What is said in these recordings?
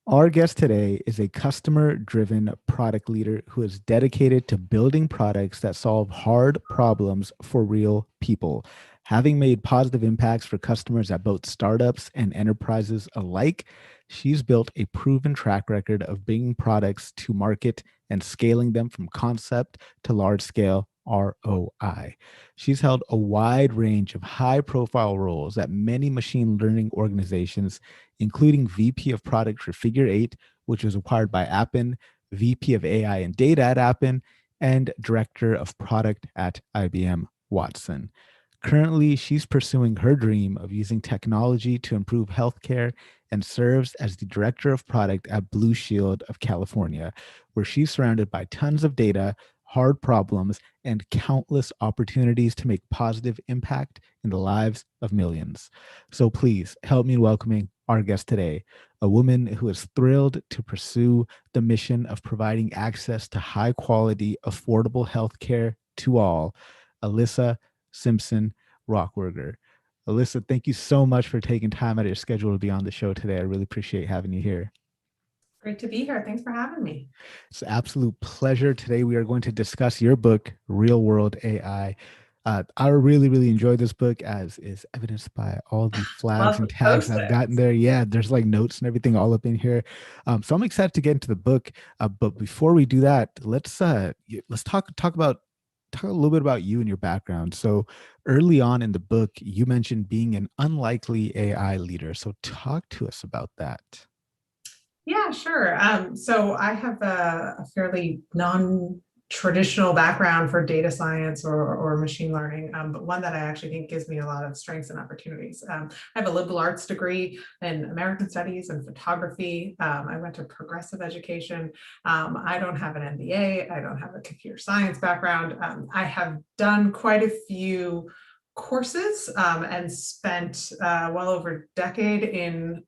Our guest today is a customer driven product leader who is dedicated to building products that solve hard problems for real people. Having made positive impacts for customers at both startups and enterprises alike, she's built a proven track record of bringing products to market and scaling them from concept to large scale ROI. She's held a wide range of high profile roles at many machine learning organizations, including VP of Product for Figure 8, which was acquired by Appen, VP of AI and Data at Appen, and Director of Product at IBM Watson. Currently, she's pursuing her dream of using technology to improve healthcare and serves as the Director of Product at Blue Shield of California, where she's surrounded by tons of data, hard problems, and countless opportunities to make positive impact in the lives of millions. So please help me in welcoming our guest today, a woman who is thrilled to pursue the mission of providing access to high quality, affordable healthcare to all, Alyssa Simpson Rochwerger. Alyssa, thank you so much for taking time out of your schedule to be on the show today. I really appreciate having you here. Great to be here. Thanks for having me. It's an absolute pleasure. Today, we are going to discuss your book, Real World AI. I really enjoyed this book, as is evidenced by all the flags Love and the tags I've post-it. gotten there. Yeah, there's like notes and everything all up in here. So I'm excited to get into the book. But before we do that, let's talk a little bit about you and your background. So early on in the book, you mentioned being an unlikely AI leader. So talk to us about that. Yeah, sure. So I have a fairly non-traditional background for data science or machine learning, but one that I actually think gives me a lot of strengths and opportunities. I have a liberal arts degree in American Studies and photography. I went to progressive education. I don't have an MBA. I don't have a computer science background. I have done quite a few courses and spent well over a decade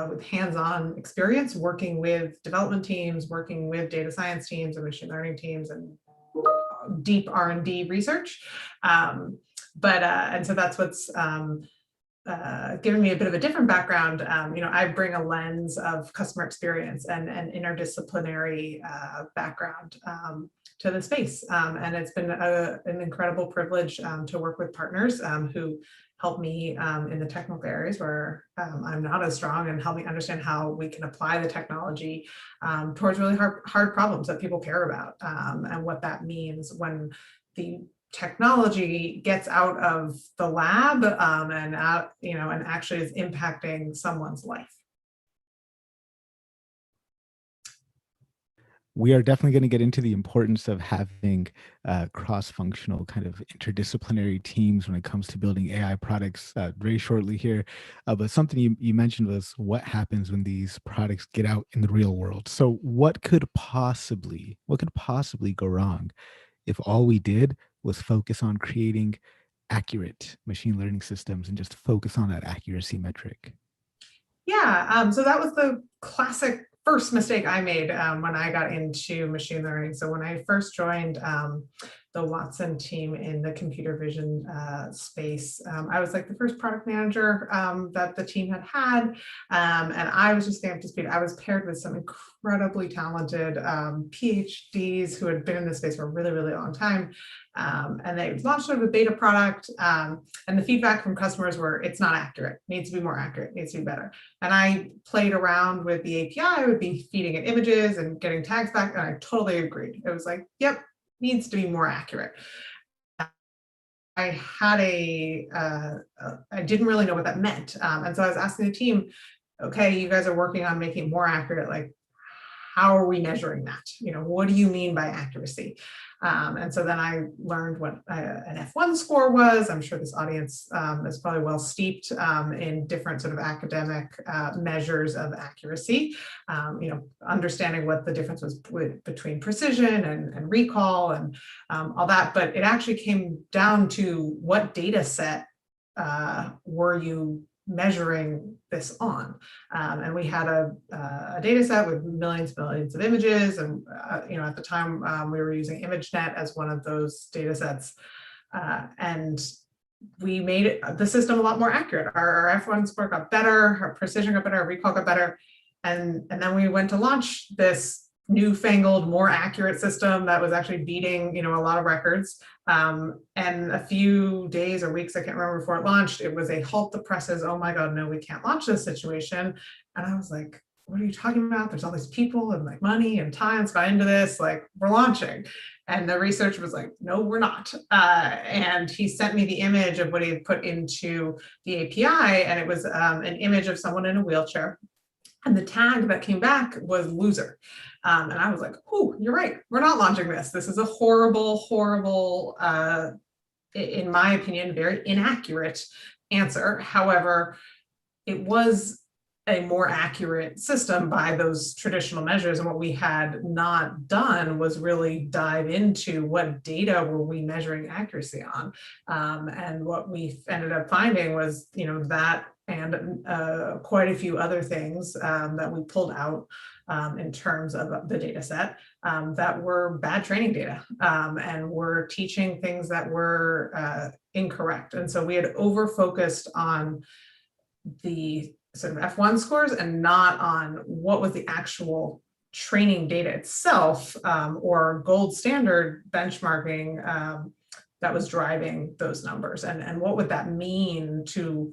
with hands-on experience working with development teams, working with data science teams and machine learning teams, and deep R&D research. And so that's what's given me a bit of a different background. I bring a lens of customer experience and an interdisciplinary background to the space. And it's been an incredible privilege to work with partners who help me in the technical areas where I'm not as strong, and help me understand how we can apply the technology towards really hard problems that people care about, and what that means when the technology gets out of the lab and actually is impacting someone's life. We are definitely going to get into the importance of having cross-functional kind of interdisciplinary teams when it comes to building AI products very shortly here. But something you mentioned was what happens when these products get out in the real world. So what could possibly go wrong if all we did was focus on creating accurate machine learning systems and just focus on that accuracy metric? Yeah, so that was the classic first mistake I made when I got into machine learning. So when I first joined the Watson team in the computer vision space, I was like the first product manager that the team had. And I was just getting up to speed. I was paired with some incredibly talented PhDs who had been in this space for a really long time. And they launched sort of a beta product. And the feedback from customers were, it's not accurate, needs to be more accurate, needs to be better. And I played around with the API, I would be feeding it images and getting tags back, and I totally agreed. It was like, yep, needs to be more accurate. I had I didn't really know what that meant. And so I was asking the team, okay, you guys are working on making it more accurate, like, how are we measuring that? What do you mean by accuracy? And so then I learned what an F1 score was. I'm sure this audience is probably well steeped in different sort of academic measures of accuracy, understanding what the difference was between precision and recall and all that. But it actually came down to what data set were you measuring this on, and we had a data set with millions of images, and at the time we were using ImageNet as one of those data sets, and we made the system a lot more accurate. Our F1 score got better, our precision got better, our recall got better, And then we went to launch this newfangled, more accurate system that was actually beating, a lot of records. And a few days or weeks, I can't remember, before it launched, it was a halt the presses. Oh my God, no, we can't launch this situation. And I was like, what are you talking about? There's all these people and like money and time got into this, like we're launching. And the researcher was like, no, we're not. And he sent me the image of what he had put into the API. And it was an image of someone in a wheelchair. And the tag that came back was loser. And I was like, oh, you're right. We're not launching this. This is a horrible, horrible, in my opinion, very inaccurate answer. However, it was a more accurate system by those traditional measures. And what we had not done was really dive into what data were we measuring accuracy on. And what we ended up finding was, that and quite a few other things that we pulled out in terms of the data set that were bad training data and were teaching things that were incorrect. And so we had over-focused on the sort of F1 scores and not on what was the actual training data itself or gold standard benchmarking that was driving those numbers. And what would that mean to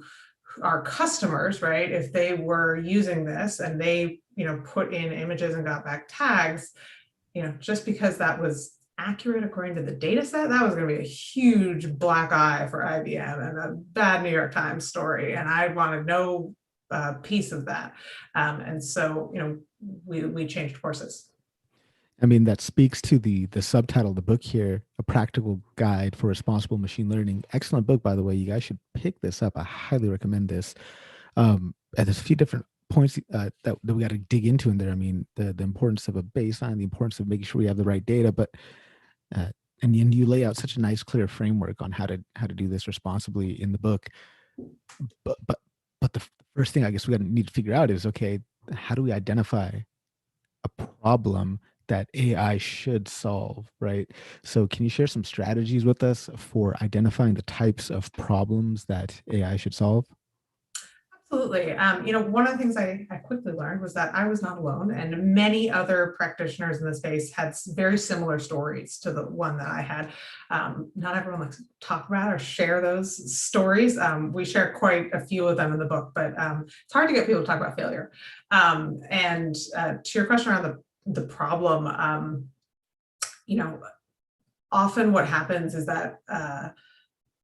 our customers, right? If they were using this and they, put in images and got back tags, just because that was accurate according to the data set, that was going to be a huge black eye for IBM and a bad New York Times story. And I wanted no piece of that. And so, we changed courses. I mean, that speaks to the subtitle of the book here, A Practical Guide for Responsible Machine Learning. Excellent book, by the way. You guys should pick this up. I highly recommend this. And there's a few different points that we got to dig into in there. I mean, the importance of a baseline, the importance of making sure we have the right data, but and you lay out such a nice, clear framework on how to do this responsibly in the book. But the first thing I guess we need to figure out is, okay, how do we identify a problem that AI should solve, right? So can you share some strategies with us for identifying the types of problems that AI should solve? Absolutely. One of the things I quickly learned was that I was not alone, and many other practitioners in the space had very similar stories to the one that I had. Not everyone likes to talk about or share those stories. We share quite a few of them in the book, but it's hard to get people to talk about failure. And to your question around the problem, often what happens is that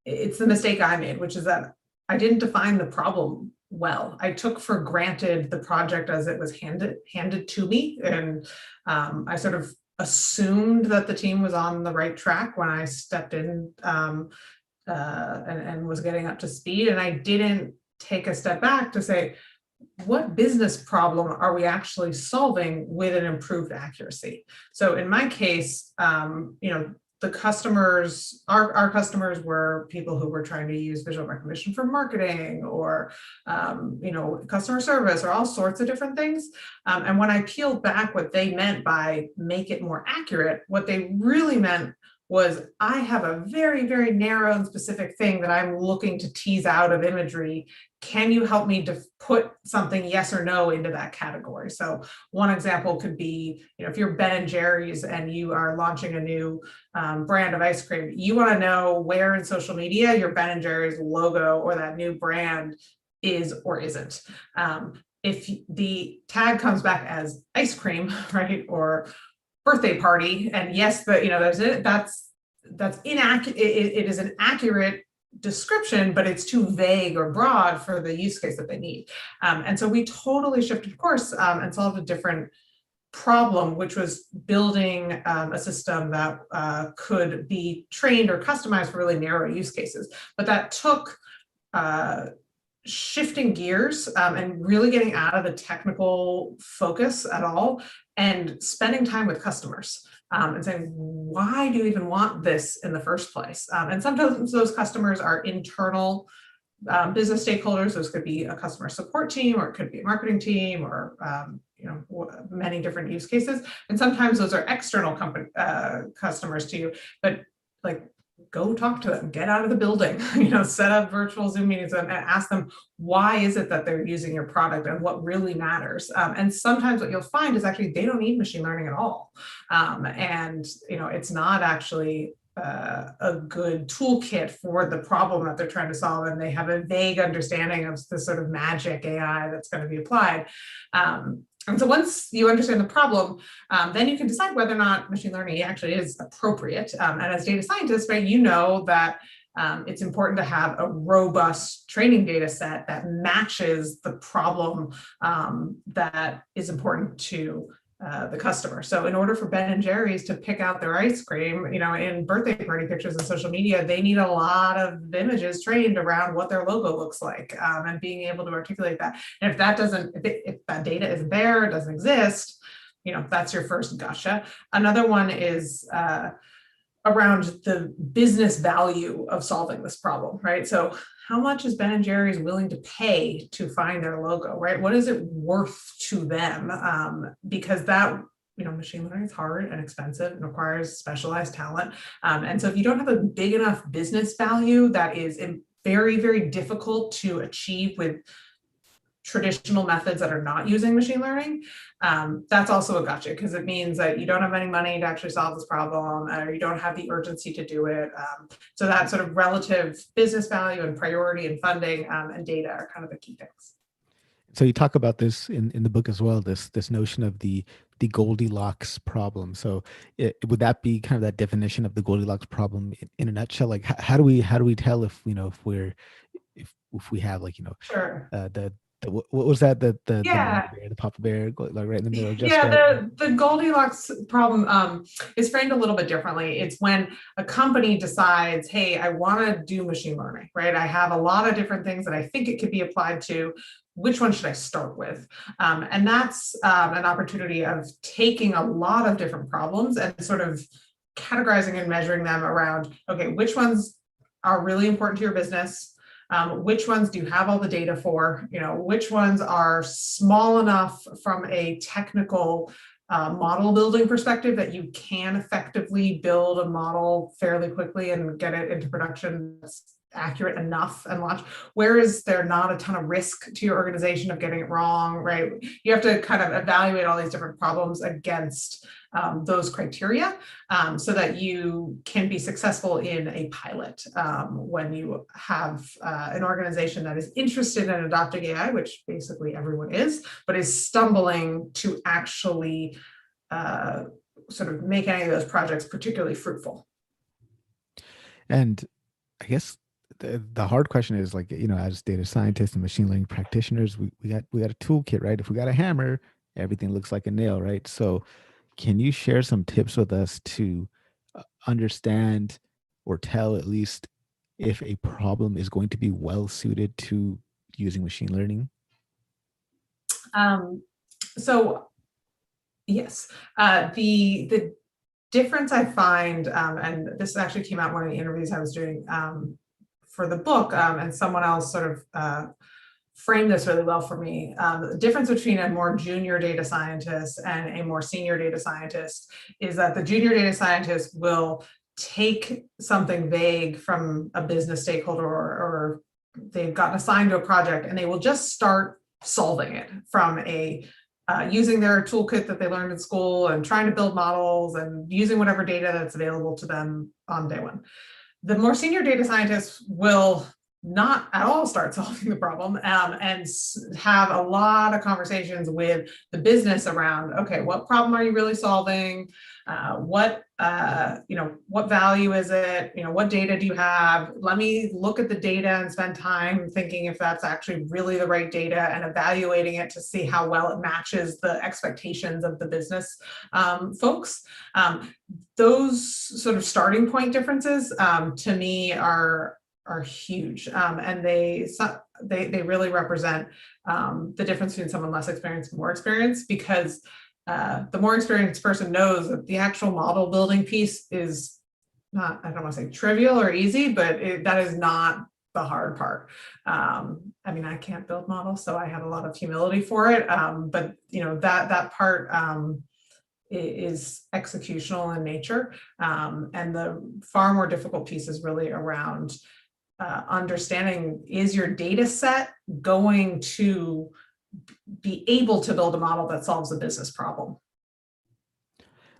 it's the mistake I made, which is that I didn't define the problem well. I took for granted the project as it was handed to me, and I sort of assumed that the team was on the right track when I stepped in and was getting up to speed, and I didn't take a step back to say, what business problem are we actually solving with an improved accuracy? So in my case, the customers, our customers were people who were trying to use visual recognition for marketing or, customer service or all sorts of different things. And when I peeled back what they meant by make it more accurate, what they really meant was I have a very, very narrow and specific thing that I'm looking to tease out of imagery. Can you help me to put something yes or no into that category? So one example could be, if you're Ben and Jerry's and you are launching a new brand of ice cream, you want to know where in social media your Ben and Jerry's logo or that new brand is or isn't. If the tag comes back as ice cream, right, or birthday party, and yes, but that's inaccurate. It is an accurate description, but it's too vague or broad for the use case that they need. And so we totally shifted course and solved a different problem, which was building a system that could be trained or customized for really narrow use cases. But that took shifting gears and really getting out of the technical focus at all and spending time with customers and saying, why do you even want this in the first place? And sometimes those customers are internal business stakeholders. Those could be a customer support team, or it could be a marketing team, or many different use cases. And sometimes those are external customers to you. But like, go talk to them, get out of the building, set up virtual Zoom meetings and ask them, why is it that they're using your product and what really matters? And sometimes what you'll find is actually they don't need machine learning at all. And it's not actually a good toolkit for the problem that they're trying to solve, and they have a vague understanding of the sort of magic AI that's going to be applied. And so once you understand the problem, then you can decide whether or not machine learning actually is appropriate. And as data scientists, right, that it's important to have a robust training data set that matches the problem that is important to the customer. So in order for Ben and Jerry's to pick out their ice cream, in birthday party pictures and social media, they need a lot of images trained around what their logo looks like, and being able to articulate that. And if that data isn't there, it doesn't exist, that's your first gotcha. Another one is around the business value of solving this problem, right? So how much is Ben and Jerry's willing to pay to find their logo, right? What is it worth to them? Because that, machine learning is hard and expensive and requires specialized talent. And so if you don't have a big enough business value that is very, very difficult to achieve with traditional methods that are not using machine learning, that's also a gotcha, because it means that you don't have any money to actually solve this problem, or you don't have the urgency to do it. So that sort of relative business value and priority and funding and data are kind of the key things. So you talk about this in the book as well, this notion of the Goldilocks problem. So would that be kind of that definition of the Goldilocks problem in a nutshell? Like how do we tell if if we have Sure. What was that? The Yeah. bear, the Papa Bear, like right in the middle, just Yeah, right. the Goldilocks problem is framed a little bit differently. It's when a company decides, hey, I want to do machine learning, right? I have a lot of different things that I think it could be applied to. Which one should I start with? And that's an opportunity of taking a lot of different problems and sort of categorizing and measuring them around, okay, which ones are really important to your business? Which ones do you have all the data for? Which ones are small enough from a technical model building perspective that you can effectively build a model fairly quickly and get it into production that's accurate enough and launch? Where is there not a ton of risk to your organization of getting it wrong, right? You have to kind of evaluate all these different problems against those criteria so that you can be successful in a pilot when you have an organization that is interested in adopting AI, which basically everyone is, but is stumbling to actually sort of make any of those projects particularly fruitful. And I guess the hard question is, like, as data scientists and machine learning practitioners, we got a toolkit, right? If we got a hammer, everything looks like a nail, right? So can you share some tips with us to understand or tell at least if a problem is going to be well suited to using machine learning? So yes, the difference I find, and this actually came out in one of the interviews I was doing for the book, and someone else sort of framed this really well for me. The difference between a more junior data scientist and a more senior data scientist is that the junior data scientist will take something vague from a business stakeholder or they've gotten assigned to a project, and they will just start solving it from a using their toolkit that they learned in school and trying to build models and using whatever data that's available to them on day one. The more senior data scientists will not at all start solving the problem and have a lot of conversations with the business around, okay, what problem are you really solving? What value is it? What data do you have? Let me look at the data and spend time thinking if that's actually really the right data and evaluating it to see how well it matches the expectations of the business folks. Those sort of starting point differences to me are huge, and they really represent the difference between someone less experienced and more experienced, because the more experienced person knows that the actual model building piece is not, I don't want to say trivial or easy, but that is not the hard part. I mean, I can't build models, so I have a lot of humility for it, but that part is executional in nature. And the far more difficult piece is really around understanding, is your data set going to be able to build a model that solves a business problem?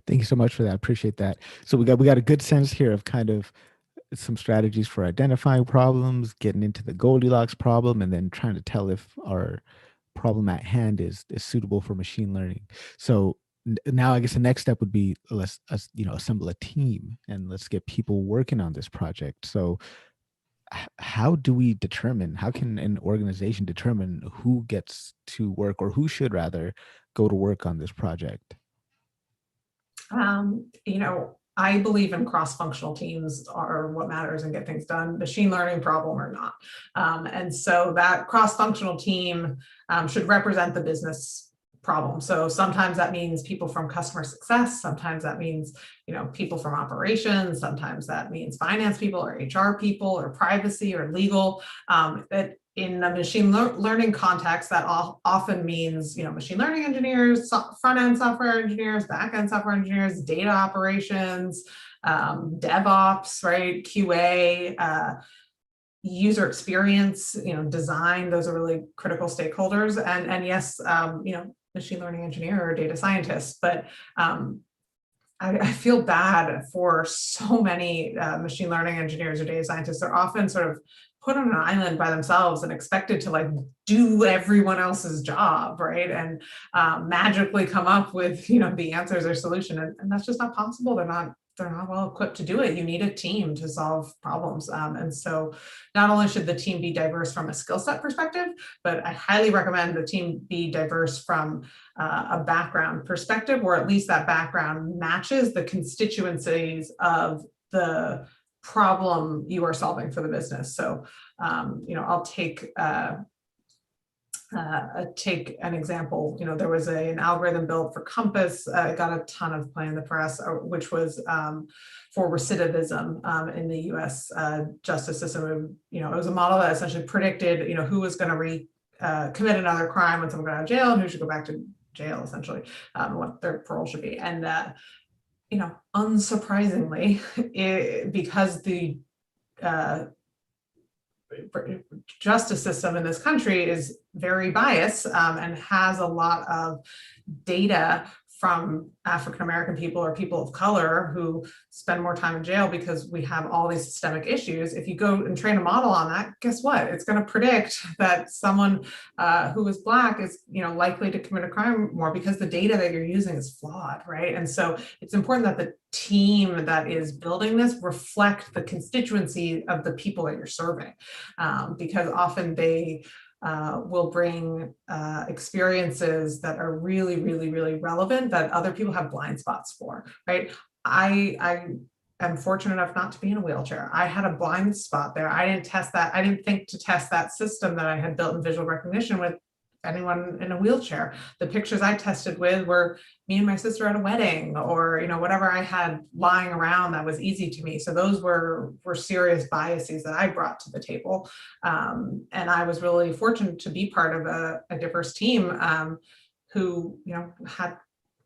Thank you so much for that. I appreciate that. So we got a good sense here of kind of some strategies for identifying problems, getting into the Goldilocks problem, and then trying to tell if our problem at hand is suitable for machine learning. So now I guess the next step would be let's assemble a team and let's get people working on this project. So how do we determine, how can an organization determine who gets to work or who should rather go to work on this project? I believe in cross-functional teams are what matters and get things done, machine learning problem or not. And so that cross-functional team should represent the business problem. So sometimes that means people from customer success, sometimes that means, people from operations, sometimes that means finance people or HR people or privacy or legal. That in a machine learning context, that often means, machine learning engineers, front-end software engineers, back-end software engineers, data operations, DevOps, right, QA, user experience, design. Those are really critical stakeholders. And yes, machine learning engineer or data scientist, but I feel bad for so many machine learning engineers or data scientists. They're often sort of put on an island by themselves and expected to like do everyone else's job, right? And magically come up with the answers or solution, and that's just not possible. They're not well equipped to do it. You need a team to solve problems. And so not only should the team be diverse from a skill set perspective, but I highly recommend the team be diverse from a background perspective, or at least that background matches the constituencies of the problem you are solving for the business. So, I'll take an example. There was an algorithm built for Compass. It got a ton of play in the press, which was for recidivism in the U.S. Justice system. It was a model that essentially predicted, who was going to commit another crime when someone got out of jail and who should go back to jail, essentially, what their parole should be. And unsurprisingly, because the justice system in this country is very biased and has a lot of data from African-American people or people of color who spend more time in jail because we have all these systemic issues. If you go and train a model on that, guess what? It's going to predict that someone who is Black is, likely to commit a crime more because the data that you're using is flawed, right? And so it's important that the team that is building this reflect the constituency of the people that you're serving, because often they will bring experiences that are really, really, really relevant that other people have blind spots for, right? I am fortunate enough not to be in a wheelchair. I had a blind spot there. I didn't test that. I didn't think to test that system that I had built in visual recognition with anyone in a wheelchair. The pictures I tested with were me and my sister at a wedding, or whatever I had lying around that was easy to me. So those were serious biases that I brought to the table, and I was really fortunate to be part of a diverse team who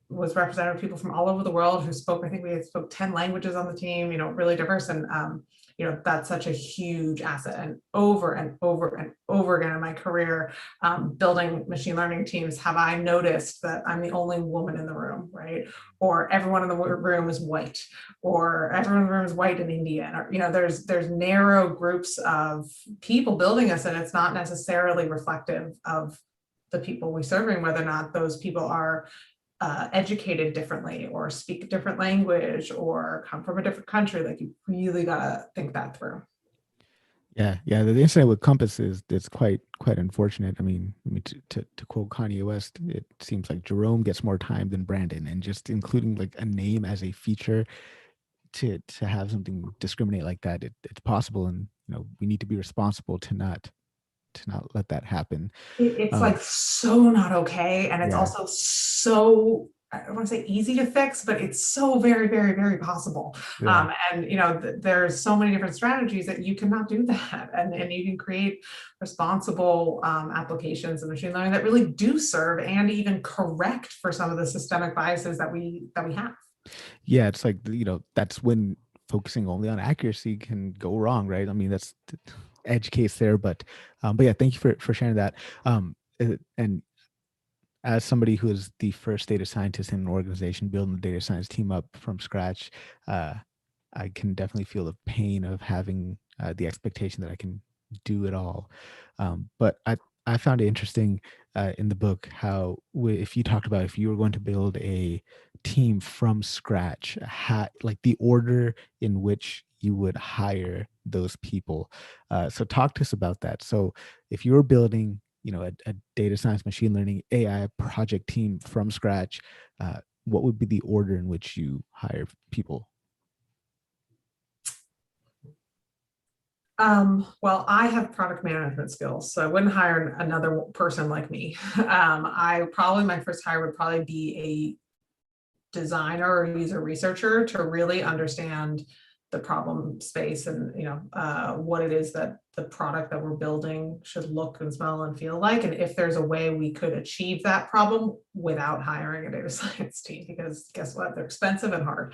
was representative of people from all over the world who spoke. I think we spoke 10 languages on the team. Really diverse. And that's such a huge asset. And over and over and over again in my career, building machine learning teams, have I noticed that I'm the only woman in the room, right? Or everyone in the room is white, or everyone in the room is white and Indian, or there's narrow groups of people building us, and it's not necessarily reflective of the people we're serving, whether or not those people are educated differently or speak a different language or come from a different country. Like, you really gotta think that through. Yeah, yeah. The incident with Compass is it's quite unfortunate. To quote Kanye West, it seems like Jerome gets more time than Brandon, and just including like a name as a feature to have something discriminate like that, it's possible, and we need to be responsible to not let that happen. It's Um, like so not okay, and it's yeah, also so I don't want to say easy to fix, but it's so very, very, very possible. Yeah. And there's so many different strategies that you cannot do that, and you can create responsible applications of machine learning that really do serve and even correct for some of the systemic biases that we have. Yeah, it's like, that's when focusing only on accuracy can go wrong, right? I mean, that's the edge case there, but yeah, thank you for sharing that. And as somebody who is the first data scientist in an organization building the data science team up from scratch, uh, I can definitely feel the pain of having the expectation that I can do it all. But I found it interesting in the book how if you talked about if you were going to build a team from scratch, like the order in which you would hire those people. So talk to us about that. So if you were building, a data science, machine learning, AI project team from scratch, what would be the order in which you hire people? Well, I have product management skills, so I wouldn't hire another person like me. My first hire would probably be a designer or user researcher to really understand the problem space and what it is that the product that we're building should look and smell and feel like, and if there's a way we could achieve that problem without hiring a data science team, because guess what, they're expensive and hard.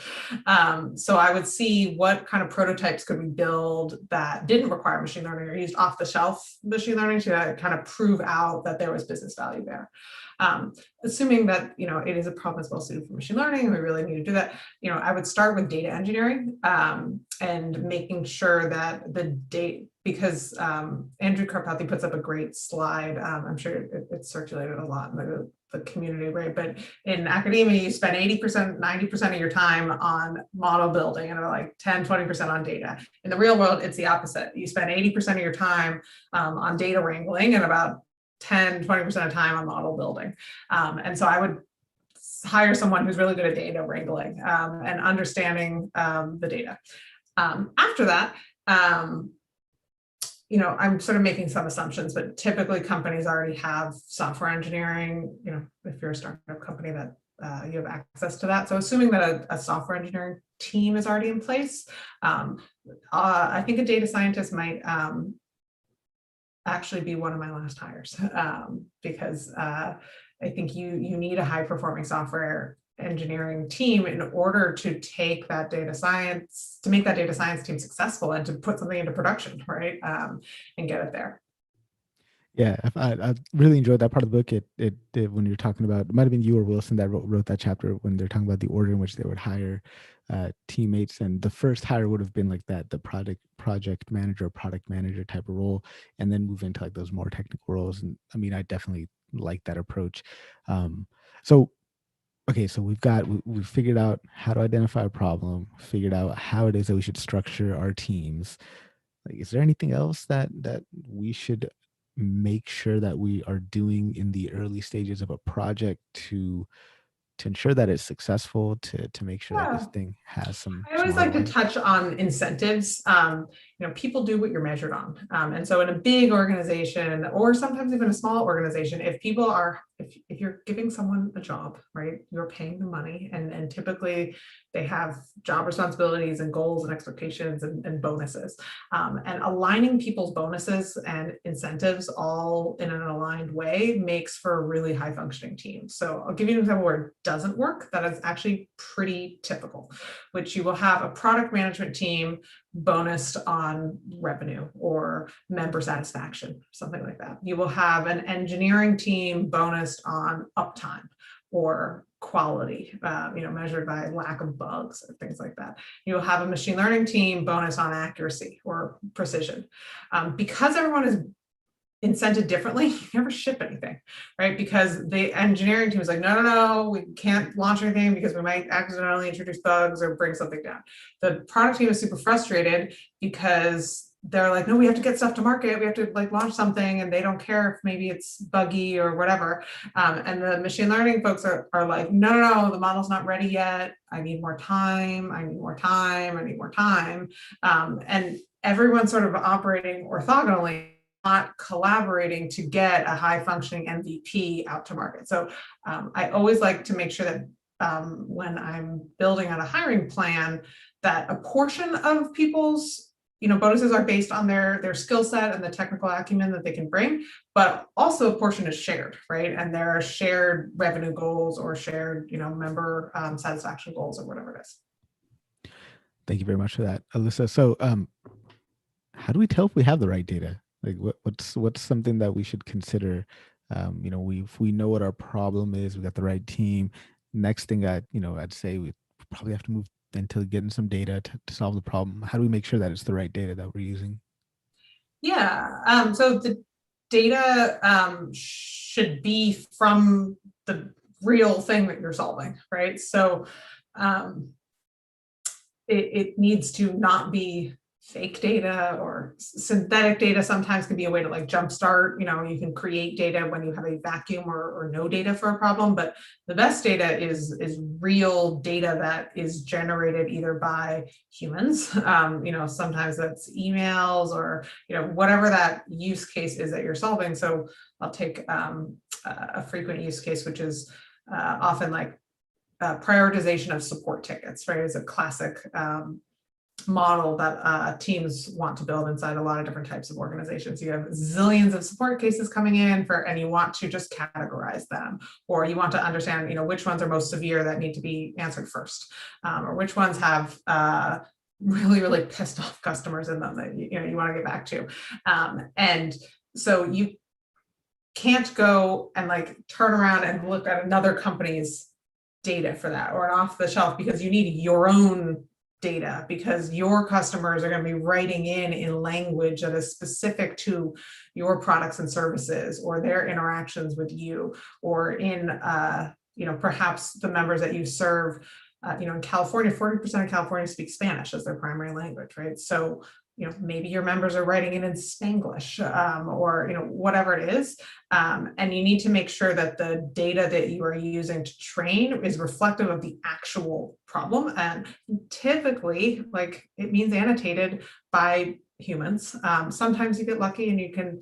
So I would see what kind of prototypes could we build that didn't require machine learning or used off the shelf machine learning to kind of prove out that there was business value there. Assuming that it is a problem that's well suited for machine learning and we really need to do that, I would start with data engineering and making sure that the data, because Andrew Karpathy puts up a great slide. I'm sure it's circulated a lot in the community, right? But in academia, you spend 80%, 90% of your time on model building and like 10, 20% on data. In the real world, it's the opposite. You spend 80% of your time on data wrangling and about 10, 20% of time on model building. And so I would hire someone who's really good at data wrangling and understanding the data. After that, I'm sort of making some assumptions, but typically companies already have software engineering, if you're a startup company that you have access to that. So assuming that a software engineering team is already in place, I think a data scientist might actually be one of my last hires because I think you need a high performing software engineering team in order to make that data science team successful and to put something into production, right? And get it there. Yeah, I really enjoyed that part of the book. It when you're talking about, it might have been you or Wilson that wrote that chapter when they're talking about the order in which they would hire teammates, and the first hire would have been like that, the project manager, product manager type of role, and then move into like those more technical roles. And I mean, I definitely like that approach. So okay, so we've figured out how to identify a problem, figured out how it is that we should structure our teams. Like, is there anything else that we should make sure that we are doing in the early stages of a project to ensure that it's successful, to make sure that this Yeah. thing has some I always like to ROI? touch on incentives. People do what you're measured on. And so in a big organization, or sometimes even a small organization, if you're giving someone a job, right, you're paying them money, and typically they have job responsibilities and goals and expectations and bonuses. And aligning people's bonuses and incentives all in an aligned way makes for a really high functioning team. So I'll give you an example where it doesn't work. That is actually pretty typical, which you will have a product management team bonused on revenue or member satisfaction, something like that. You will have an engineering team bonused on uptime or quality, measured by lack of bugs or things like that. You'll have a machine learning team bonus on accuracy or precision. Because everyone is incented differently, you never ship anything, right? Because the engineering team is like, no, we can't launch anything because we might accidentally introduce bugs or bring something down. The product team is super frustrated because they're like, no, we have to get stuff to market. We have to like launch something, and they don't care if maybe it's buggy or whatever. And the machine learning folks are like, no, the model's not ready yet. I need more time. I need more time. I need more time. And everyone's sort of operating orthogonally, not collaborating to get a high functioning MVP out to market. So I always like to make sure that when I'm building out a hiring plan, that a portion of people's bonuses are based on their skill set and the technical acumen that they can bring, but also a portion is shared, right? And there are shared revenue goals or shared member satisfaction goals or whatever it is. Thank you very much for that, Alyssa. So how do we tell if we have the right data? Like what's something that we should consider? We know what our problem is, we got the right team. Next thing I'd say we probably have to move into getting some data to solve the problem. How do we make sure that it's the right data that we're using? Yeah, so the data should be from the real thing that you're solving, right? So it needs to not be fake data, or synthetic data sometimes can be a way to like jumpstart. You can create data when you have a vacuum or no data for a problem, but the best data is real data that is generated either by humans. Sometimes that's emails or whatever that use case is that you're solving. So I'll take a frequent use case, which is often like prioritization of support tickets, right? Is a classic model that teams want to build inside a lot of different types of organizations. You have zillions of support cases coming in and you want to just categorize them, or you want to understand, which ones are most severe that need to be answered first, or which ones have really, really pissed off customers in them that you want to get back to. And so you can't go and like turn around and look at another company's data for that, or an off the shelf, because you need your own data, because your customers are going to be writing in language that is specific to your products and services, or their interactions with you, or in perhaps the members that you serve. In California, 40% of California speak Spanish as their primary language, right? So maybe your members are writing in Spanglish, or whatever it is, and you need to make sure that the data that you are using to train is reflective of the actual problem. And typically, like, it means annotated by humans. Sometimes you get lucky and you can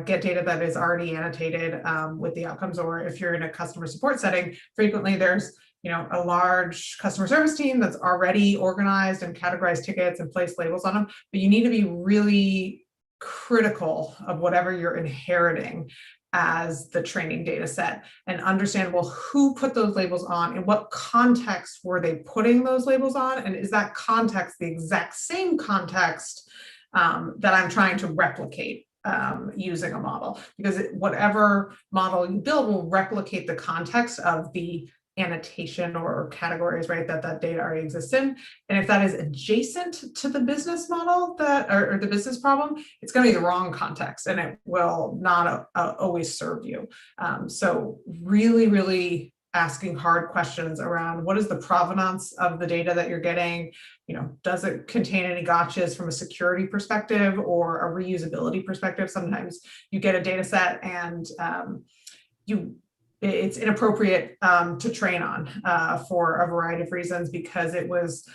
get data that is already annotated with the outcomes, or if you're in a customer support setting, frequently there's a large customer service team that's already organized and categorized tickets and placed labels on them. But you need to be really critical of whatever you're inheriting as the training data set, and understand, well, who put those labels on, in what context were they putting those labels on, and is that context the exact same context that I'm trying to replicate using a model? Because whatever model you build will replicate the context of the annotation or categories, right, that data already exists in. And if that is adjacent to the business model or the business problem, it's going to be the wrong context, and it will not always serve you. So really, really asking hard questions around what is the provenance of the data that you're getting. Does it contain any gotchas from a security perspective or a reusability perspective? Sometimes you get a data set and it's inappropriate to train on for a variety of reasons, because it was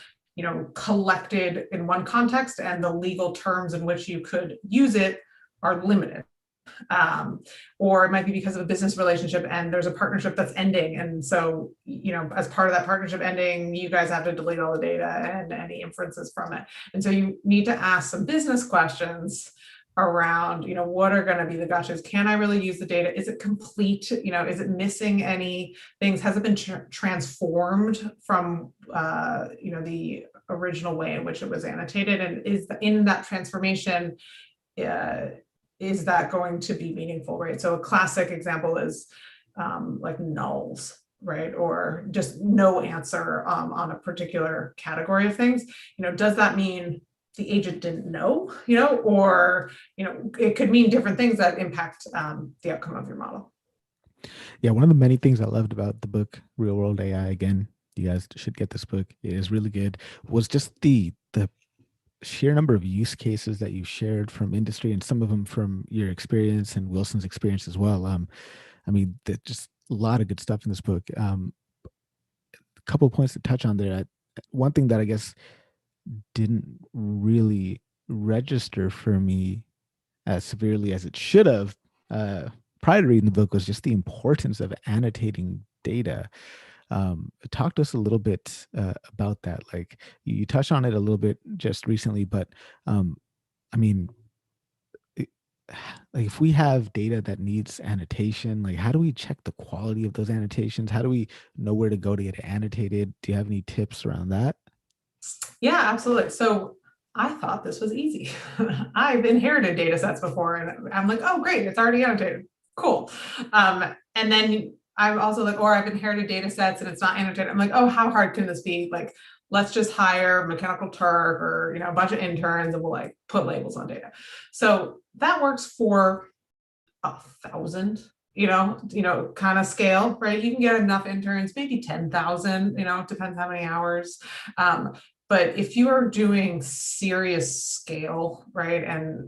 collected in one context and the legal terms in which you could use it are limited. Or it might be because of a business relationship and there's a partnership that's ending, and so as part of that partnership ending, you guys have to delete all the data and any inferences from it. And so you need to ask some business questions around what are going to be the gotchas. Can I really use the data? Is it complete? Is it missing any things? Has it been transformed from the original way in which it was annotated? And is in that transformation, is that going to be meaningful, right? So a classic example is like nulls, right? Or just no answer on a particular category of things. Does that mean the agent didn't know, or, it could mean different things that impact the outcome of your model. Yeah, one of the many things I loved about the book, Real World AI, again, you guys should get this book. It is really good. Was just the sheer number of use cases that you shared from industry, and some of them from your experience and Wilson's experience as well. Just a lot of good stuff in this book. A couple of points to touch on there. One thing that I guess didn't really register for me as severely as it should have prior to reading the book was just the importance of annotating data. Talk to us a little bit about that. Like you touched on it a little bit just recently, but um, I mean, it- like if we have data that needs annotation, like how do we check the quality of those annotations? How do we know where to go to get it annotated? Do you have any tips around that? Yeah, absolutely. So I thought this was easy. I've inherited data sets before, and I'm like, oh, great, it's already annotated. Cool. And then I'm also like, or I've inherited data sets and it's not annotated. I'm like, oh, how hard can this be? Like, let's just hire Mechanical Turk or a bunch of interns and we'll like put labels on data. So that works for 1,000, kind of scale, right? You can get enough interns, maybe 10,000, it depends how many hours. But if you are doing serious scale, right, and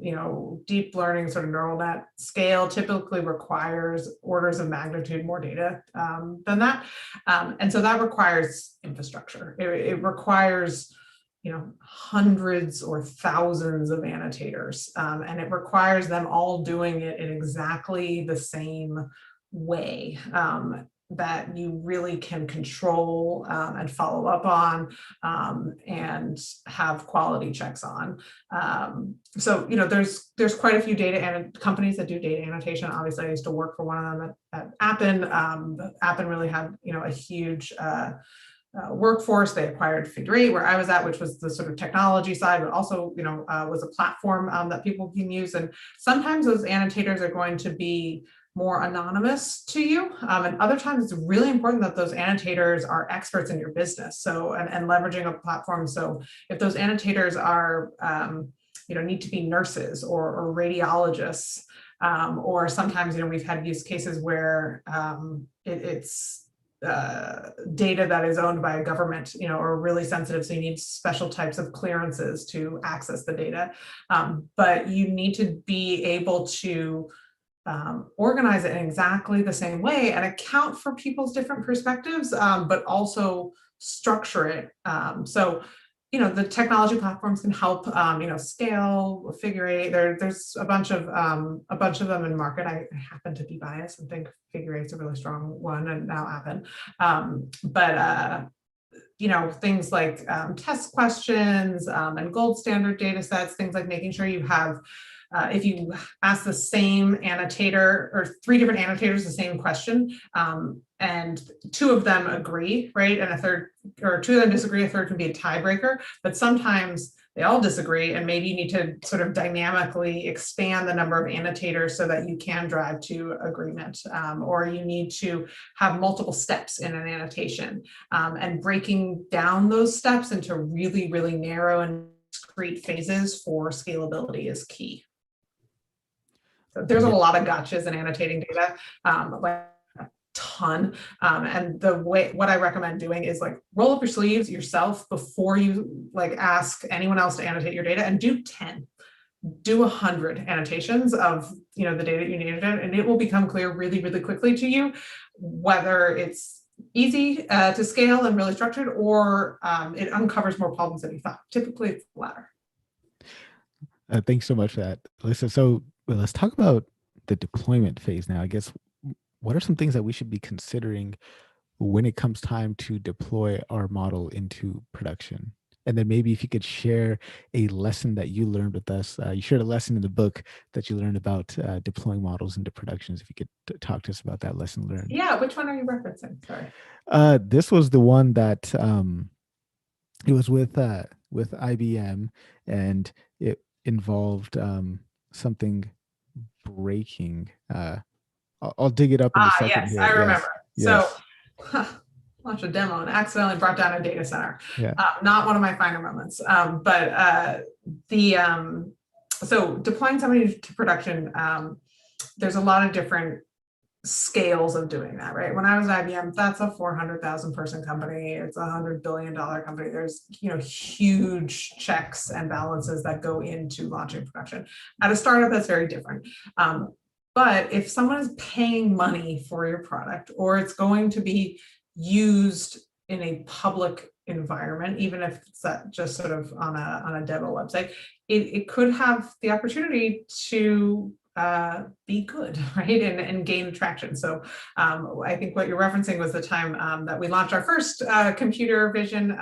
deep learning sort of neural net scale typically requires orders of magnitude more data than that. And so that requires infrastructure. It requires hundreds or thousands of annotators, and it requires them all doing it in exactly the same way that you really can control and follow up on and have quality checks on. So there's quite a few data companies that do data annotation. Obviously, I used to work for one of them at Appen. Appen really had a huge workforce. They acquired Figure 8, where I was at, which was the sort of technology side, but also, was a platform that people can use. And sometimes those annotators are going to be more anonymous to you. And other times it's really important that those annotators are experts in your business. So, and leveraging a platform. So if those annotators are, need to be nurses or radiologists, or sometimes, we've had use cases where it's data that is owned by a government, or really sensitive. So you need special types of clearances to access the data. But you need to be able to organize it in exactly the same way and account for people's different perspectives, but also structure it. So the technology platforms can help, scale, Figure 8. There's a bunch of them in market. I happen to be biased and think Figure 8 is a really strong one, and now Appen. But things like test questions and gold standard data sets, things like making sure you have, if you ask the same annotator or 3 different annotators the same question, and 2 of them agree, right, and a third, or 2 of them disagree, a third can be a tiebreaker, but sometimes they all disagree, and maybe you need to sort of dynamically expand the number of annotators so that you can drive to agreement, or you need to have multiple steps in an annotation, and breaking down those steps into really, really narrow and discrete phases for scalability is key. So there's a Yeah. lot of gotchas in annotating data, like a ton. And what I recommend doing is like roll up your sleeves yourself before you like ask anyone else to annotate your data, and do 10. Do 100 annotations of the data you need, and it will become clear really, really quickly to you whether it's easy to scale and really structured, or it uncovers more problems than you thought. Typically, it's the latter. Thanks so much for that, Alyssa. So let's talk about the deployment phase now. I guess what are some things that we should be considering when it comes time to deploy our model into production? And then maybe if you could share a lesson that you learned with us. You shared a lesson in the book that you learned about deploying models into productions. If you could talk to us about that lesson learned. Yeah, which one are you referencing? Sorry. This was the one that it was with IBM, and it involved something breaking. I'll dig it up in a second Yes, here. I remember. Yes, So yes, launched a demo and accidentally brought down a data center. yeah. Not one of my finer moments, but so deploying somebody to production, there's a lot of different scales of doing that, right? When I was at IBM, that's a 400,000 person company. It's a $100 billion company. There's, huge checks and balances that go into launching production. At a startup, that's very different. But if someone is paying money for your product, or it's going to be used in a public environment, even if it's just sort of on a demo website, it could have the opportunity to be good, right? And gain traction. So I think what you're referencing was the time that we launched our first computer vision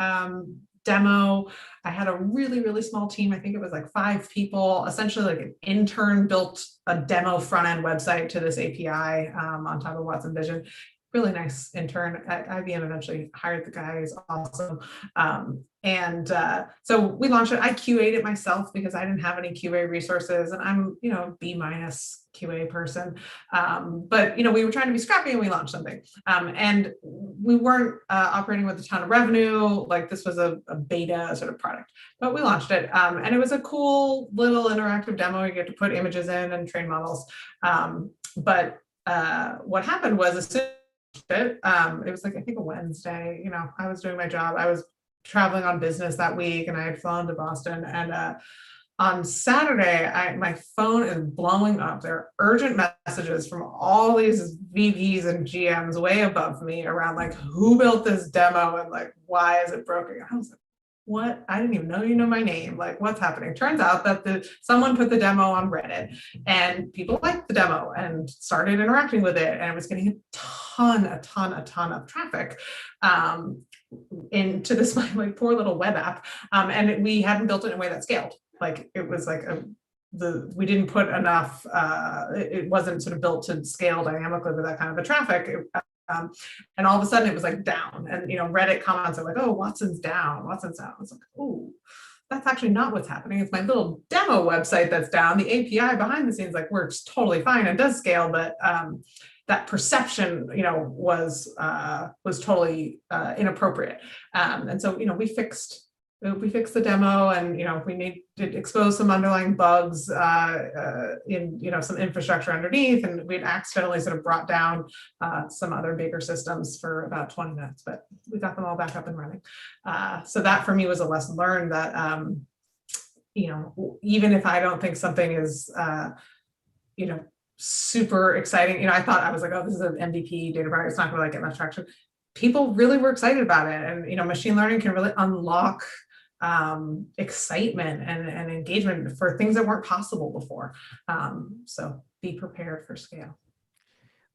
demo. I had a really, really small team. I think it was like 5 people. Essentially, like an intern built a demo front end website to this API on top of Watson Vision. Really nice intern at IBM. Eventually hired the guy. He's awesome. So we launched it. I QA'd it myself because I didn't have any QA resources, and I'm, B- QA person. But we were trying to be scrappy, and we launched something. And we weren't operating with a ton of revenue. Like, this was a beta sort of product, but we launched it. And it was a cool little interactive demo. You get to put images in and train models. But what happened was, as soon it was like, I think, a Wednesday. I was doing my job. I was traveling on business that week, and I had flown to Boston. And on Saturday, my phone is blowing up. There are urgent messages from all these VPs and GMs way above me around, like, who built this demo and, like, why is it broken? I was like, what? I didn't even know you know my name. Like, what's happening? Turns out that someone put the demo on Reddit, and people liked the demo and started interacting with it, and it was getting a ton of traffic into this my poor little web app. And we hadn't built it in a way that scaled. Like, it was like we didn't put enough. It wasn't sort of built to scale dynamically with that kind of a traffic. And all of a sudden it was like down, and Reddit comments are like, oh, Watson's down. I was like, oh, that's actually not what's happening. It's my little demo website that's down. The API behind the scenes, like, works totally fine and does scale, but that perception, was totally inappropriate. And so, we fixed the demo, and we did expose some underlying bugs in some infrastructure underneath, and we'd accidentally sort of brought down some other bigger systems for about 20 minutes, but we got them all back up and running. So that for me was a lesson learned, that even if I don't think something is super exciting, I thought, I was like, oh, this is an MVP data product, it's not going to get much traction. People really were excited about it, and machine learning can really unlock excitement and engagement for things that weren't possible before. So be prepared for scale.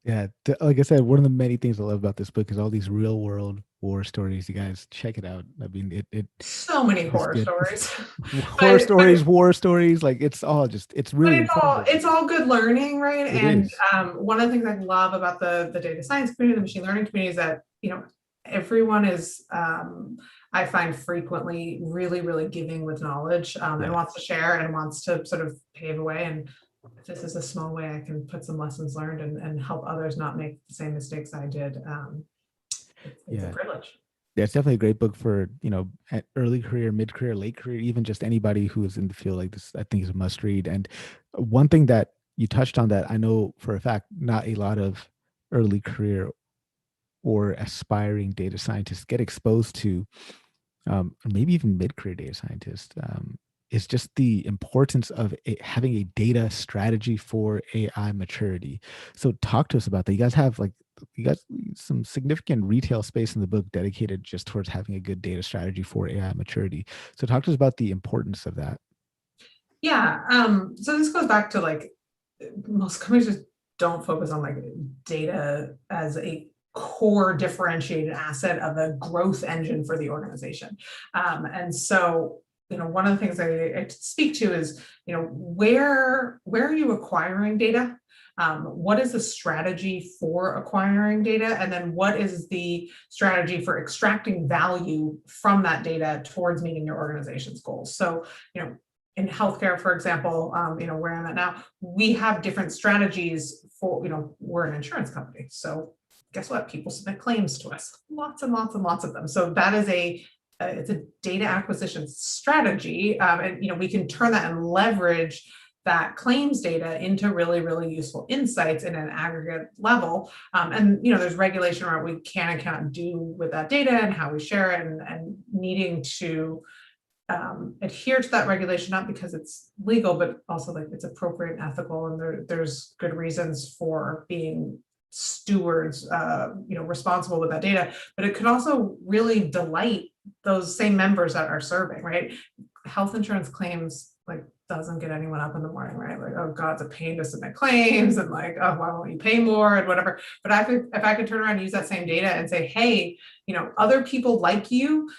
Yeah, like I said, one of the many things I love about this book is all these real world war stories. You guys check it out. I mean, it so many horror stories, horror stories, war stories. Like, it's really informative. It's all good learning, right? And one of the things I love about the data science community, the machine learning community, is that everyone is, I find, frequently really, really giving with knowledge, and wants to share and wants to sort of pave a way. And if this is a small way I can put some lessons learned and help others not make the same mistakes I did, it's a privilege. Yeah, it's definitely a great book for, at early career, mid career, late career, even just anybody who is in the field like this. I think is a must read. And one thing that you touched on that I know for a fact, not a lot of early career or aspiring data scientists get exposed to, or maybe even mid-career data scientists, is just the importance of having a data strategy for AI maturity. So talk to us about that. You guys have some significant retail space in the book dedicated just towards having a good data strategy for AI maturity. So talk to us about the importance of that. Yeah. So this goes back to, like, most companies just don't focus on, like, data as a core differentiated asset of a growth engine for the organization. And so, one of the things I speak to is, where are you acquiring data? What is the strategy for acquiring data? And then what is the strategy for extracting value from that data towards meeting your organization's goals? So, in healthcare, for example, where I'm at now, we have different strategies for, we're an insurance company. So guess what? People submit claims to us, lots and lots and lots of them. So that is it's a data acquisition strategy. And, we can turn that and leverage that claims data into really, really useful insights in an aggregate level. And, there's regulation around what we can and cannot do with that data and how we share it, and needing to adhere to that regulation, not because it's legal, but also, like, it's appropriate and ethical. And there's good reasons for being stewards, responsible with that data. But it could also really delight those same members that are serving, right? Health insurance claims, like, doesn't get anyone up in the morning, right? Like, oh God, it's a pain to submit claims, and like, oh, why won't you pay more and whatever. But if I could turn around and use that same data and say, hey, other people like you,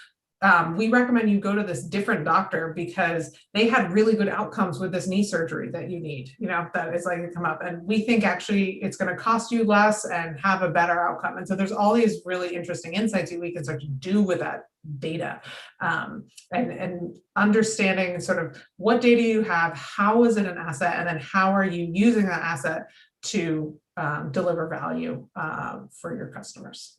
we recommend you go to this different doctor because they had really good outcomes with this knee surgery that you need, that is likely to come up. And we think actually it's going to cost you less and have a better outcome. And so there's all these really interesting insights that we can start to do with that data, and understanding sort of what data you have, how is it an asset, and then how are you using that asset to deliver value for your customers.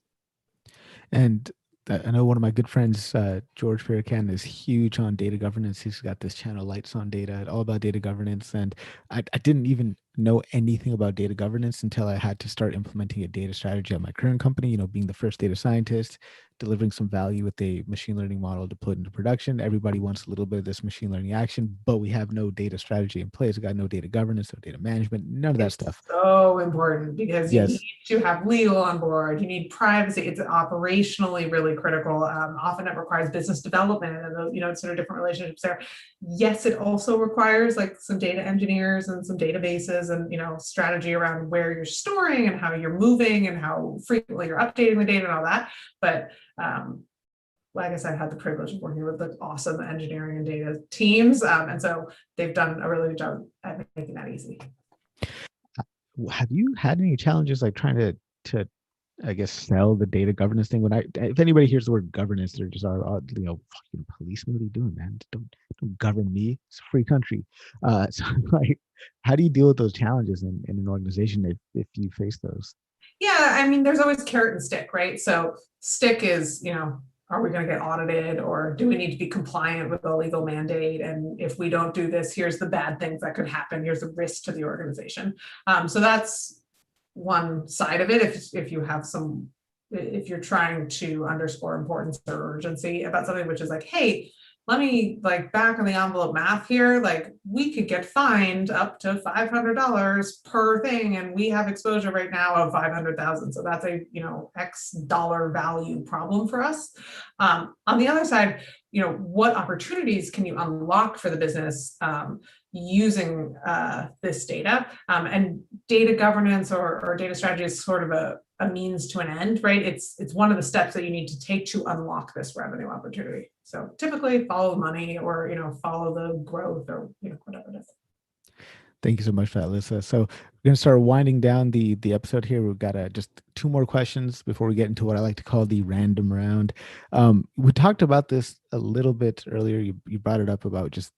And I know one of my good friends, George Farrakhan, is huge on data governance. He's got this channel, Lights on Data, all about data governance. And I didn't even know anything about data governance until I had to start implementing a data strategy at my current company, being the first data scientist, delivering some value with a machine learning model to put into production. Everybody wants a little bit of this machine learning action, but we have no data strategy in place. We got no data governance, no data management, none of that stuff. So important because you need Yes. to have legal on board. You need privacy. It's operationally really critical. Often it requires business development and those, sort of different relationships there. Yes, it also requires like some data engineers and some databases and strategy around where you're storing and how you're moving and how frequently you're updating the data and all that. But like I said, I had the privilege of working with the awesome engineering and data teams. And so they've done a really good job at making that easy. Have you had any challenges like trying to I guess sell the data governance thing? If anybody hears the word governance, they're just fucking policeman, what are you doing, man? Don't govern me. It's a free country. So like, how do you deal with those challenges in an organization if you face those? Yeah, I mean, there's always carrot and stick, right? So stick is, are we going to get audited, or do we need to be compliant with a legal mandate? And if we don't do this, here's the bad things that could happen. Here's the risk to the organization. So that's one side of it. If you're trying to underscore importance or urgency about something, which is like, hey, let me like back on the envelope math here, like we could get fined up to $500 per thing, and we have exposure right now of 500,000. So that's a X dollar value problem for us. On the other side, what opportunities can you unlock for the business using this data, and data governance or data strategy is sort of a means to an end, right? It's one of the steps that you need to take to unlock this revenue opportunity. So typically follow money or follow the growth or whatever it is. Thank you so much for that, Alyssa. So we're going to start winding down the episode here. We've got just two more questions before we get into what I like to call the random round. We talked about this a little bit earlier. You brought it up about just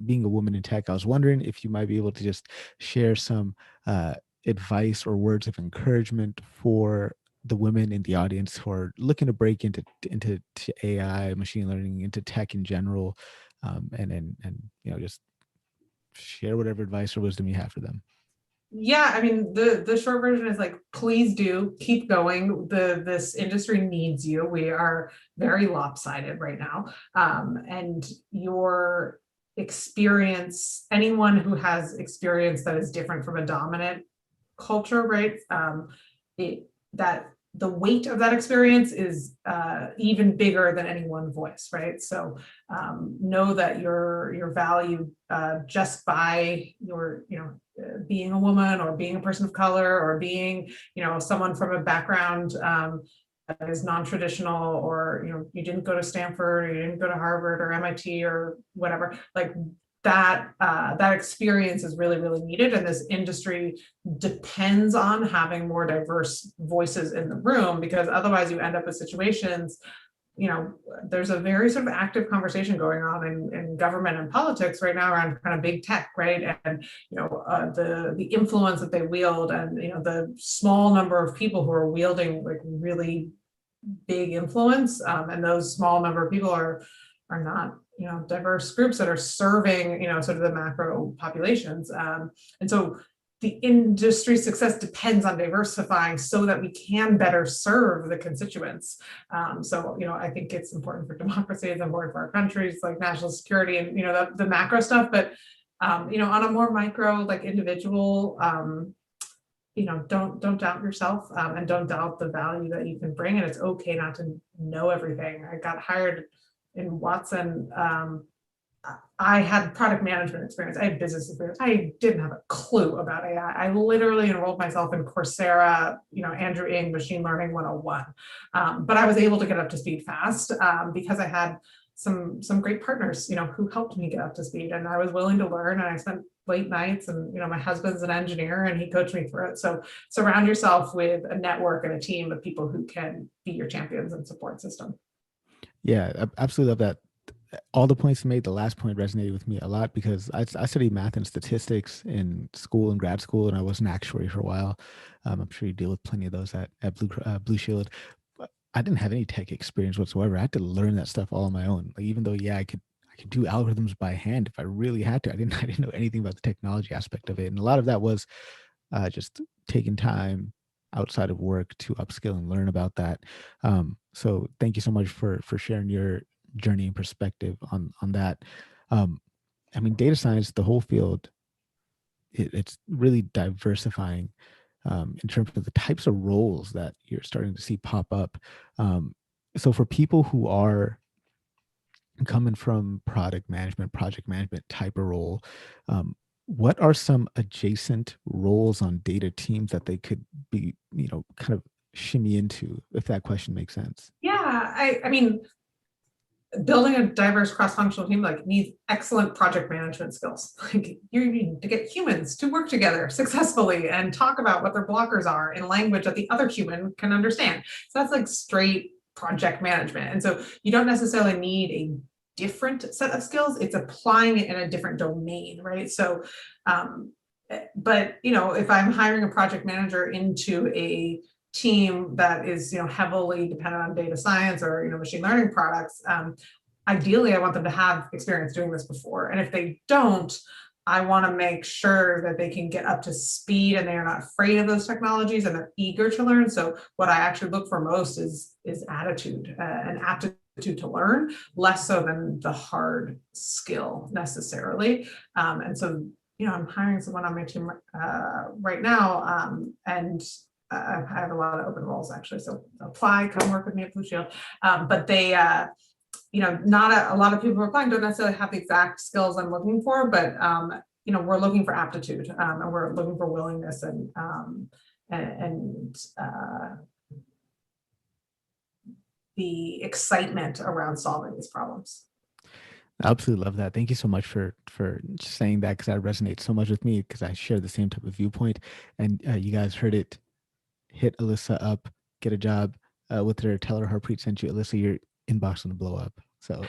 being a woman in tech. I was wondering if you might be able to just share some advice or words of encouragement for the women in the audience who are looking to break into AI, machine learning, into tech in general, and just share whatever advice or wisdom you have for them. Yeah, I mean, the short version is like, please do keep going. This industry needs you. We are very lopsided right now. And your experience, anyone who has experience that is different from a dominant culture, right? That the weight of that experience is even bigger than any one voice, right? So know that you're valued just by your, being a woman or being a person of color or being, someone from a background that is non-traditional, or you didn't go to Stanford, or you didn't go to Harvard or MIT or whatever. Like that experience is really, really needed, and this industry depends on having more diverse voices in the room, because otherwise you end up with situations, there's a very sort of active conversation going on in government and politics right now around kind of big tech, right? And the influence that they wield, and the small number of people who are wielding like really big influence, and those small number of people are not diverse groups that are serving sort of the macro populations, and so the industry success depends on diversifying so that we can better serve the constituents. So I think it's important for democracy, it's important for our countries, like national security and the macro stuff, but on a more micro, like individual, don't doubt yourself, and don't doubt the value that you can bring, and it's okay not to know everything. I got hired in Watson I had product management experience. I had business experience. I didn't have a clue about AI. I literally enrolled myself in Coursera, Andrew Ng, Machine Learning 101. But I was able to get up to speed fast because I had some great partners, who helped me get up to speed. And I was willing to learn. And I spent late nights. And my husband's an engineer, and he coached me through it. So surround yourself with a network and a team of people who can be your champions and support system. Yeah, I absolutely love that. All the points you made, the last point resonated with me a lot because I studied math and statistics in school and grad school, and I was an actuary for a while. I'm sure you deal with plenty of those at Blue Shield. But I didn't have any tech experience whatsoever. I had to learn that stuff all on my own. Like, even though, yeah, I could do algorithms by hand if I really had to. I didn't know anything about the technology aspect of it, and a lot of that was just taking time outside of work to upskill and learn about that. So thank you so much for sharing your journey and perspective on that. Um, I mean, data science, the whole field, it's really diversifying in terms of the types of roles that you're starting to see pop up. So for people who are coming from product management, project management type of role, what are some adjacent roles on data teams that they could be, kind of shimmy into, if that question makes sense? Yeah, I mean, building a diverse cross-functional team needs excellent project management skills. Like, you need to get humans to work together successfully and talk about what their blockers are in language that the other human can understand. So that's like straight project management. And so you don't necessarily need a different set of skills. It's applying it in a different domain, right? So, but if I'm hiring a project manager into a team that is heavily dependent on data science or machine learning products, ideally I want them to have experience doing this before. And if they don't, I want to make sure that they can get up to speed and they're not afraid of those technologies and they're eager to learn. So what I actually look for most is attitude and aptitude to learn, less so than the hard skill necessarily. And so I'm hiring someone on my team right now, and I have a lot of open roles actually, so apply, come work with me at Blue Shield. But they, not a lot of people who are applying don't necessarily have the exact skills I'm looking for, but we're looking for aptitude, and we're looking for willingness and the excitement around solving these problems. I absolutely love that. Thank you so much for saying that, because that resonates so much with me, because I share the same type of viewpoint. And you guys heard it. Hit Alyssa up, get a job with her. Tell her Harpreet sent you. Alyssa, your inbox gonna blow up. So,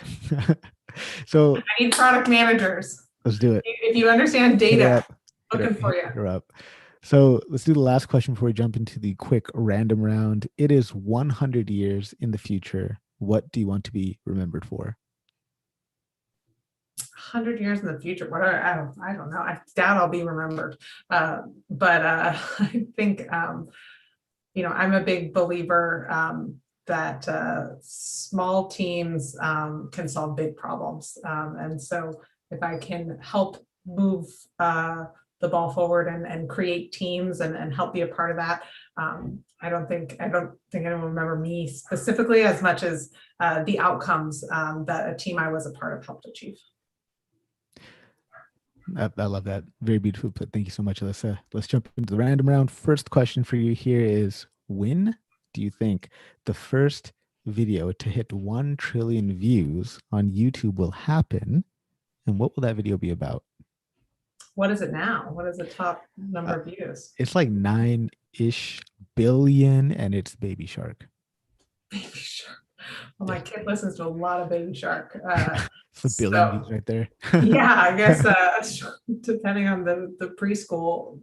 so I need product managers. let's do it. If you understand data, looking for you. Hit her up. So let's do the last question before we jump into the quick random round. It is 100 years in the future. What do you want to be remembered for? 100 years in the future, I don't know. I doubt I'll be remembered. But I think, I'm a big believer that small teams can solve big problems. And so if I can help move the ball forward and create teams and help be a part of that, I don't think anyone will remember me specifically as much as the outcomes that a team I was a part of helped achieve. I love that. Very beautiful put. Thank you so much, Alyssa. Let's jump into the random round. First question for you here is, when do you think the first video to hit 1 trillion views on YouTube will happen? And what will that video be about? What is it now? What is the top number of views? It's like 9-ish billion, and it's Baby Shark. Baby Shark. Well, my kid listens to a lot of Baby Shark. It's a billion views right there. Yeah, I guess depending on the preschool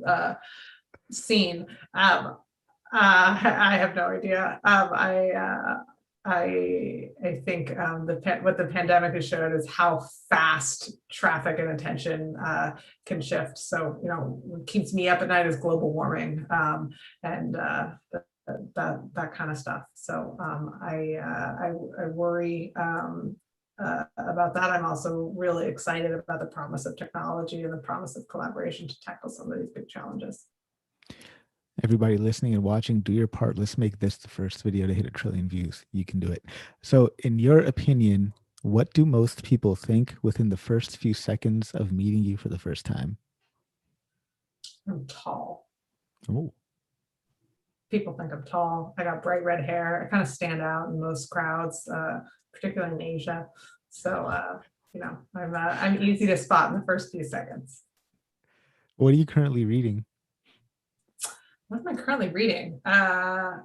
scene, I have no idea. I think what the pandemic has showed is how fast traffic and attention can shift. So what keeps me up at night is global warming and that kind of stuff. So I worry about that. I'm also really excited about the promise of technology and the promise of collaboration to tackle some of these big challenges. Everybody listening and watching, do your part. Let's make this the first video to hit 1 trillion views. You can do it. So in your opinion, What do most people think within the first few seconds of meeting you for the first time? I'm tall. Oh, People think I'm tall. I got bright red hair. I kind of stand out in most crowds, particularly in Asia. So, I'm easy to spot in the first few seconds. what are you currently reading? What am I currently reading? I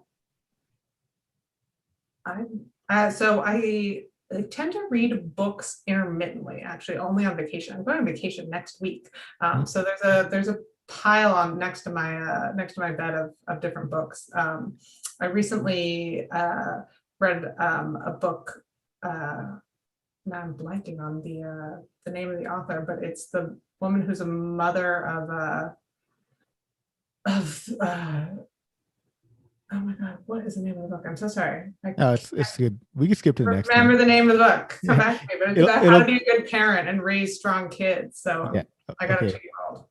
tend to read books intermittently, actually, only on vacation. I'm going on vacation next week. Hmm. So there's a pile on next to my bed of different books. I recently read a book. Now I'm blanking on the name of the author, but it's the woman who's a mother of oh my God, what is the name of the book? I'm so sorry. I Oh, it's good. We can skip to the next remember one. the name of the book. Come Yeah, back to me, but it's it'll about how to it'll be a good parent and raise strong kids. So yeah. I got a Okay. 2-year-old.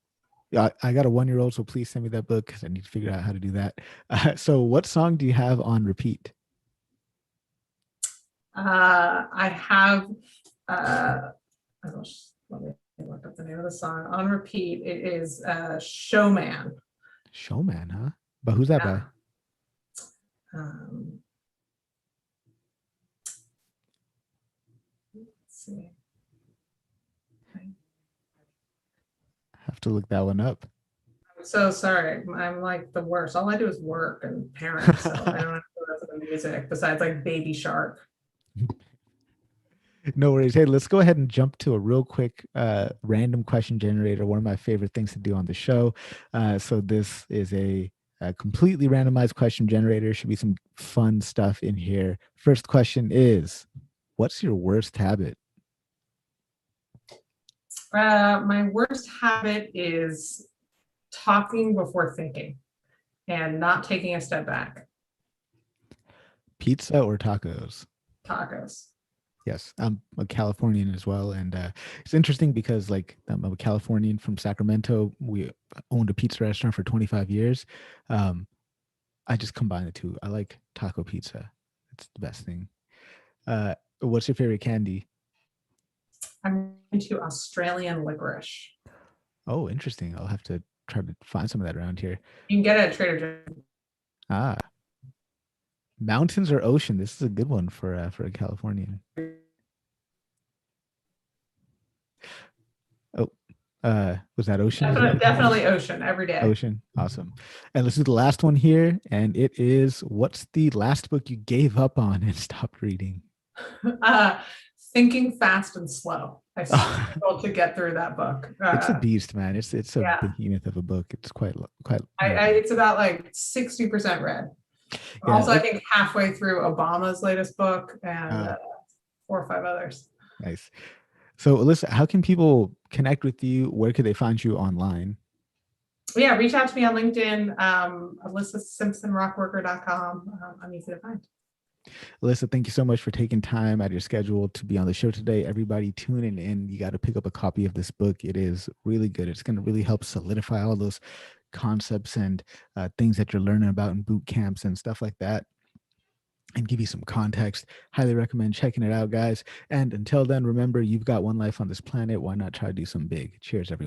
Yeah, I got a 1-year-old, so please send me that book because I need to figure out how to do that. So, what song do you have on repeat? I have let me look up the name of the song on repeat. It is Showman. Showman, huh? But who's that by? Yeah. Um, let's see. Have to look that one up. I'm so sorry. I'm like the worst. All I do is work and parent, so I don't have to listen to music besides like Baby Shark. No worries. Hey, let's go ahead and jump to a real quick random question generator. One of my favorite things to do on the show. So this is a completely randomized question generator. Should be some fun stuff in here. First question is, what's your worst habit? My worst habit is talking before thinking and not taking a step back. Pizza or tacos? Tacos. Yes, I'm a Californian as well, and it's interesting because like I'm a Californian from Sacramento. We owned a pizza restaurant for 25 years. Um, I just combine the two. I like taco pizza. It's the best thing. What's your favorite candy? I'm into Australian licorice. Oh, interesting. I'll have to try to find some of that around here. You can get it at Trader Joe's. Ah, mountains or ocean? This is a good one for a Californian. Oh, was that ocean? Is that Definitely, what you said? definitely ocean every day. Ocean. Awesome. And let's do the last one here. And it is, what's the last book you gave up on and stopped reading? Uh, Thinking Fast and Slow. I struggled to get through that book. It's a beast, man. It's a Yeah, behemoth of a book. It's quite it's about like 60% read. yeah. Also, I think halfway through Obama's latest book and Uh, 4 or 5 others. nice. So, Alyssa, how can people connect with you? Where could they find you online? Yeah, reach out to me on LinkedIn, Alyssa Simpson, rockworker.com. I'm easy to find. Alyssa, thank you so much for taking time out of your schedule to be on the show today. Everybody tuning in, you got to pick up a copy of this book. It is really good. It's going to really help solidify all those concepts and things that you're learning about in boot camps and stuff like that, and give you some context. Highly recommend checking it out, guys. And until then, remember, you've got one life on this planet. Why not try to do some big? Cheers, everyone.